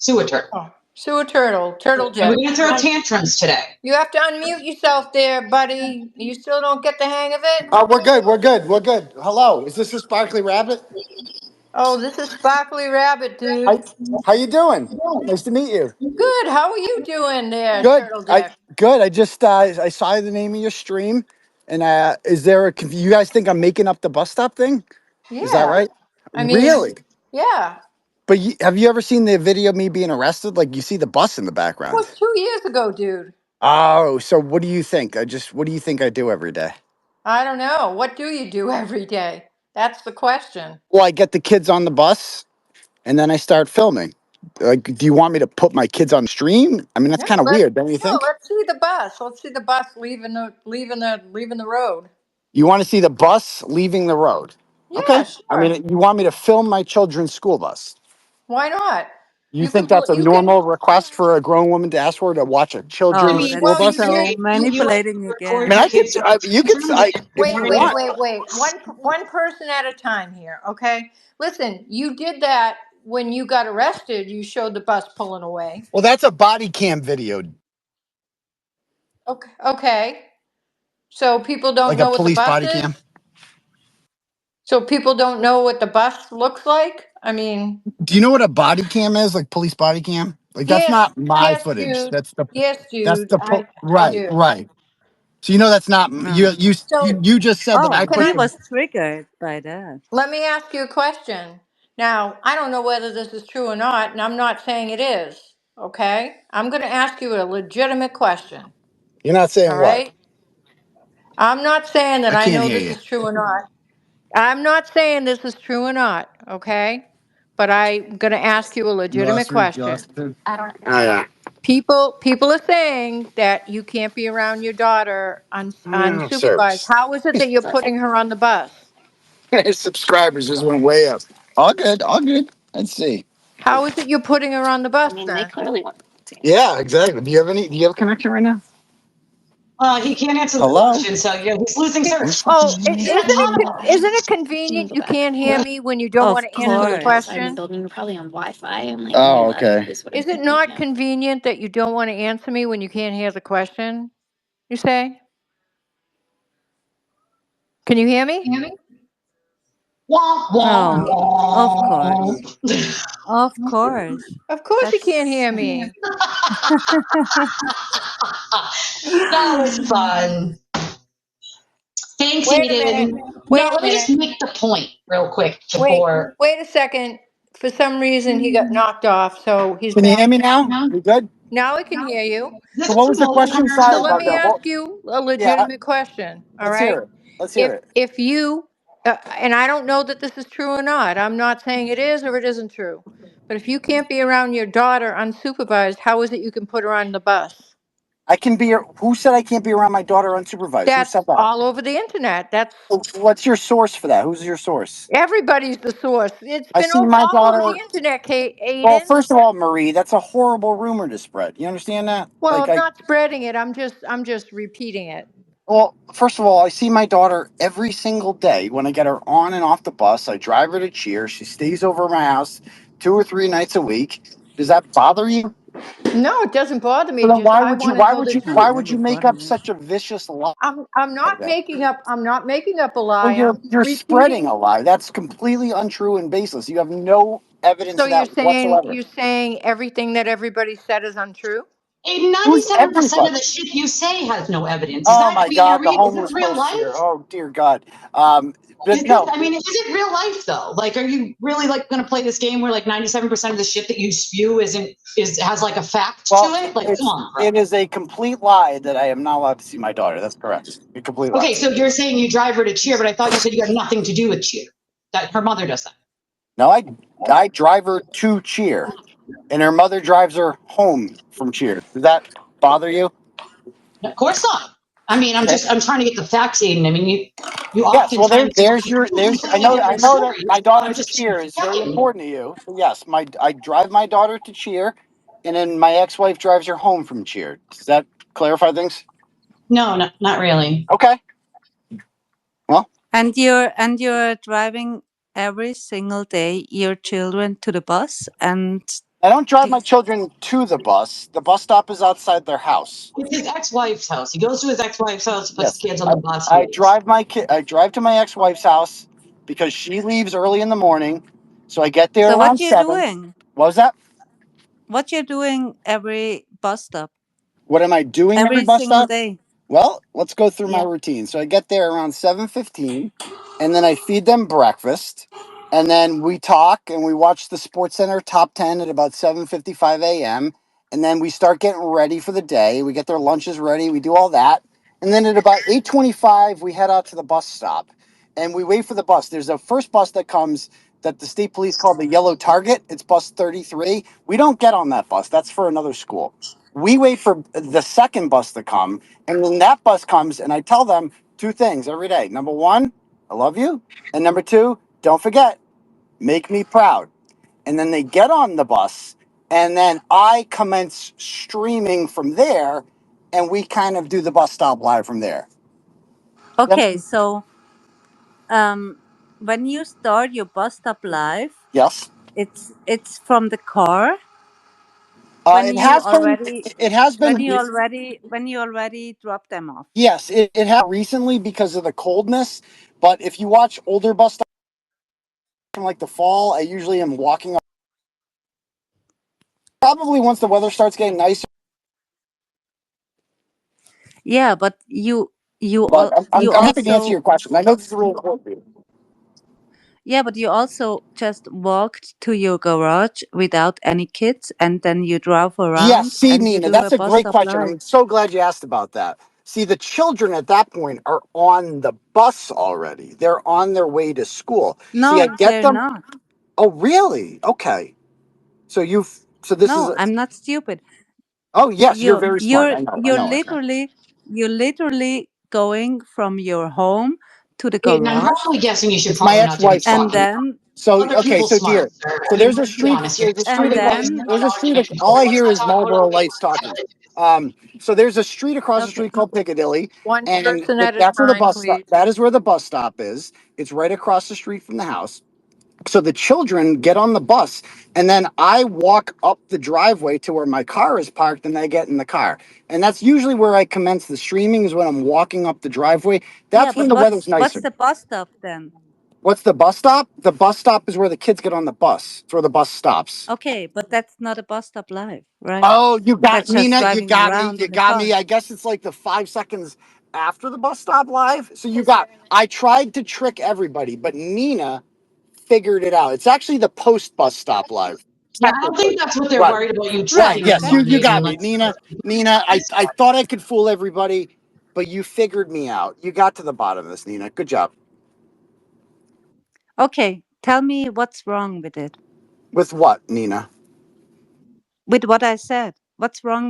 Sewer turtle. Oh, sewer turtle, turtle And jet. we're gonna throw tantrums today. You have to unmute yourself there, buddy. You still don't get the hang of it? Oh, we're good. We're good. We're good. Hello. Is this a sparkly rabbit? Oh, this is Sparkly Rabbit, Hi. dude. How you doing? Nice to meet you. Good. How are you doing there, Good. Turtle Dick? Good. I just I saw the name of your stream, and is there a you guys think I'm making up the bus stop thing? Is that Yeah. right? I mean, Really? yeah. But have you ever seen the video of me being arrested? Like you see the bus in the That background. was 2 years ago, dude. Oh, so what do you think? What do you think I do every day? I don't know. What do you do every day? That's the question. Well, I get the kids on the bus, and then I start filming. Like, do you want me to put my kids on stream? I mean, that's No, kind of weird, don't you think? let's see the bus. Let's see the bus leaving the road. You want to see the bus leaving the road? Yeah, Okay. I sure. mean, you want me to film my children's school bus? Why not? You think that's a You can. normal request for a grown woman to ask for to watch a I children's mean, school Well, bus? you you're, can. manipulating I again. mean, I could. You could. If Wait, you wait, want. wait, wait. One person at a time here, okay? Listen, you did that when you got arrested. You showed the bus pulling away. Well, that's a body cam video, Okay, okay. So people don't like a know what the police bus body is. cam. So people don't know what the bus looks like. I mean, Do you know what a body cam is? Like police body cam? Like that's yes, not my yes, footage. dude. That's Yes, that's dude. the I right, do. right. So you know that's not No. you just said that I Oh, put he the. was triggered by that. Let me ask you a question. Now, I don't know whether this is true or not, and I'm not saying it is. Okay? I'm going to ask you a legitimate question. You're not All saying what? right? I'm not saying that I I can't know hear this you. is true or not. I'm not saying this is true or not, okay? But I'm going to ask you a legitimate question. Oh yeah. People are saying that you can't be around your daughter Sir, unsupervised. How is it that you're putting her on the bus? his subscribers just went way up. All good, all good. Let's see. How is it you're putting her on the bus then? Yeah, exactly. Do you have any? Do you have a connection right now? He can't answer the Hello. question, so yeah, he's losing service. Oh, He's got a ton of isn't it convenient you can't hear me when you don't Of want to answer the course. question? Oh, okay. Is it not convenient that you don't want to answer me when you can't hear the question? You say? Can you hear me? wah, wah, Oh, wah. of course. Of course. Of course you can't hear me. That was fun. Thanks, Wait a minute. Aiden. Wait Let a me just minute. make the point real quick Wait, before. wait a second. For some reason he got knocked off, so he's Can you back. hear me now? You good? Now I can hear you. So what was the question? So Sorry let about me that. Well, ask you a yeah. legitimate question. All Let's right. hear it. Let's hear it. If you and I don't know that this is true or not. I'm not saying it is or it isn't true. But if you can't be around your daughter unsupervised, how is it you can put her on the bus? I can be. Who said I can't be around my daughter unsupervised? Who That's said that? all over the internet. That's What's your source for that? Who's your source? everybody's the source. It's I been see my all over daughter. the internet, Well, Aiden. first of all, Marie, that's a horrible rumor to spread. You understand that? Well, Like, I'm not spreading it. I'm just repeating it. well, first of all, I see my daughter every single day when I get her on and off the bus. I drive her to cheer. She stays over at my house 2 or 3 nights a week. Does that bother you? No, it doesn't bother me. So then Just why I would you? want to Why know would that you? you. Why would you make up such a vicious lie? I'm not Then? making up. I'm not making up a Well, lie. I'm you're spreading repeating. a lie. That's completely untrue and baseless. You have no evidence So of that whatsoever. you're saying everything that everybody said is untrue? And Who's 97% of everybody? the shit you say has no evidence. Oh my Is God, the it homeless real post life? here. Oh dear God. But no, Is it real life though? Like, are you really like going to play this game where like 97% of the shit that you spew has like a fact to it? Like, come on, bro. it is a complete lie that I am not allowed to see my daughter. That's correct. A complete lie. Okay, so you're saying you drive her to cheer, but I thought you said you had nothing to do with cheer. That her mother does that. No, I drive her to cheer, and her mother drives her home from cheer. Does that bother you? Of course not. I mean, I'm trying to get the facts, Aiden. I mean, you Yes. often Well, I know that my daughter to cheer is very important to you. So yes, I drive my daughter to cheer, and then my ex-wife drives her home from cheer. Does that clarify things? No, not really. Okay. Well, And you're driving every single day your children to the bus, and I don't drive my children to the bus. The bus stop is outside their house. It's his ex-wife's house. He goes to his ex-wife's house, puts Yes. the kids on the bus. I leaves. drive I drive to my ex-wife's house because she leaves early in the morning. So I get there So around what you're 7. doing? What was that? What you're doing every bus stop? What am I doing every Every bus single stop? day? Well, let's go through my Yeah. routine. So I get there around 7:15, and then I feed them breakfast, and then we talk and we watch the Sports Center Top 10 at about 7:55 a.m. And then we start getting ready for the day. We get their lunches ready. We do all that, and then at about 8:25 we head out to the bus stop, and we wait for the bus. There's a first bus that comes that the state police call the Yellow Target. It's bus 33. We don't get on that bus. That's for another school. We wait for the second bus to come, and when that bus comes, and I tell them 2 things every day. Number 1, I love you. And number 2, don't forget, make me proud. And then they get on the bus, and then I commence streaming from there, and we kind of do the bus stop live from there. Okay. So when you start your bus stop live, Yes. it's from the car when It you has been. already It has been. when you already drop them off. Yes, it has recently because of the coldness. But if you watch older bus stops from like the fall, I usually am walking. Probably once the weather starts getting nicer. Yeah, but But I'm you happy to answer your also question. I know this is really important for you. yeah, but you also just walked to your garage without any kids, and then you drove Yes, around see, and you Nina, do a that's a bus great stop question. live. I'm so glad you asked about that. See, the children at that point are on the bus already. They're on their way to school. See, I No, get they're them. not. Oh, really? Okay. So so this is, No, I'm not stupid. oh, yes, you're very smart. I You're know. literally going from your home to the And I'm garage, probably guessing you should It's my probably not do any ex-wife's and house. talking. then So, Other okay, people so smart, dear, sir. so I mean, there's a let's be street, honest. there's a and street across, then there's a street, all I hear is Marlboro Lights talking. So there's a street across the okay. street called Piccadilly, One and person at a that's where the time, bus stop, please. that is where the bus stop is. It's right across the street from the house. So the children get on the bus, and then I walk up the driveway to where my car is parked, and they get in the car. And that's usually where I commence the streaming, is when I'm walking up the driveway. Yeah, That's when but the weather's what's nicer. the bus stop then? What's the bus stop? The bus stop is where the kids get on the bus. It's where the bus stops. Okay, but that's not a bus stop live, right? Oh, you got That's just Nina. You driving got me. around You in a got me. car. I guess it's like the 5 seconds after the bus stop live. So you got. I tried to trick everybody, but Nina figured it out. It's actually the post bus stop live. Yeah, I don't think Technically. that's what they're Right. worried about you Right. tricking Right. Yes. That's You everybody. I got mean, me, let's Nina. Nina. I thought I could fool everybody, but you figured me out. You got to the bottom of this, Nina. Good job. okay. Tell me what's wrong with it. With what, Nina? With what I said. What's wrong